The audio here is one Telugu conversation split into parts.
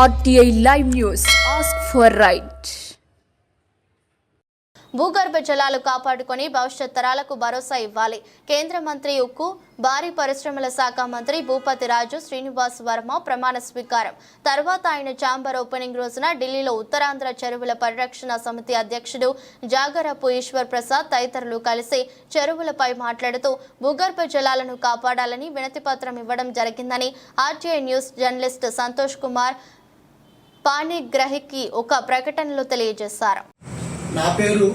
RTI Live News. Ask for right. భూగర్భ జలాలు కాపాడుకొని భవిష్యత్ తరాలకు భరోసా ఇవ్వాలి. కేంద్ర మంత్రి ఉక్కు, భారీ పరిశ్రమల శాఖ మంత్రి భూపతి రాజు శ్రీనివాస్ వర్మ ప్రమాణ స్వీకారం తర్వాత ఆయన ఛాంబర్ ఓపెనింగ్ రోజున ఢిల్లీలో ఉత్తరాంధ్ర చెరువుల పరిరక్షణ సమితి అధ్యక్షుడు జాగరపు ఈశ్వర్ ప్రసాద్ తదితరులు కలిసి చెరువులపై మాట్లాడుతూ భూగర్భ జలాలను కాపాడాలని వినతిపత్రం ఇవ్వడం జరిగిందని RTI news journalist Santosh Kumar పాణిగ్రహికి ఒక ప్రకటనలో తెలియజేశారు. నా పేరు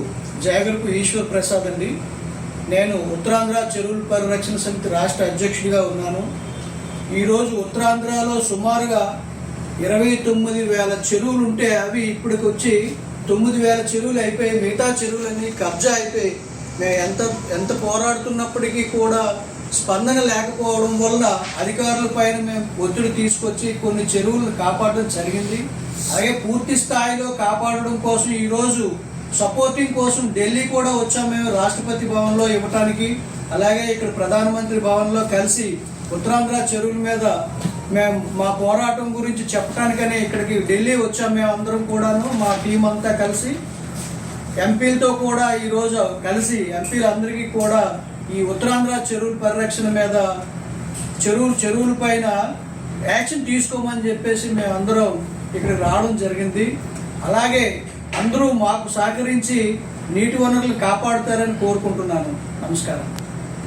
జాగరపు ఈశ్వర్ ప్రసాద్ అండి. నేను ఉత్తరాంధ్ర చెరువుల పరిరక్షణ సమితి రాష్ట్ర అధ్యక్షుడిగా ఉన్నాను. ఈరోజు ఉత్తరాంధ్రలో సుమారుగా 29,000 చెరువులు ఉంటే అవి ఇప్పటికి వచ్చి 9,000 చెరువులు అయిపోయి మిగతా చెరువులన్నీ కబ్జా అయిపోయి మేము ఎంత పోరాడుతున్నప్పటికీ కూడా స్పందన లేకపోవడం వల్ల అధికారుల పైన మేము ఒత్తిడి తీసుకొచ్చి కొన్ని చెరువులను కాపాడడం జరిగింది. అలాగే పూర్తి స్థాయిలో కాపాడడం కోసం ఈరోజు సపోర్టింగ్ కోసం ఢిల్లీ కూడా వచ్చాం. మేము రాష్ట్రపతి భవన్లో ఇవ్వటానికి, అలాగే ఇక్కడ ప్రధానమంత్రి భవన్లో కలిసి ఉత్తరాంధ్ర చెరువుల మీద మేము మా పోరాటం గురించి చెప్పడానికనే ఇక్కడికి ఢిల్లీ వచ్చాం. మేము అందరం కూడాను మా టీం అంతా కలిసి ఎంపీలతో కూడా ఈరోజు కలిసి ఎంపీలందరికీ కూడా ఈ ఉత్తరాంధ్ర చెరువుల పరిరక్షణ మీద చెరువుల పైన యాక్షన్ తీసుకోమని చెప్పేసి మేము అందరం ఇక్కడికి రావడం జరిగింది. అలాగే అందరూ మాకు సహకరించి నీటి వనరులు కాపాడుతారని కోరుకుంటున్నాను. నమస్కారం.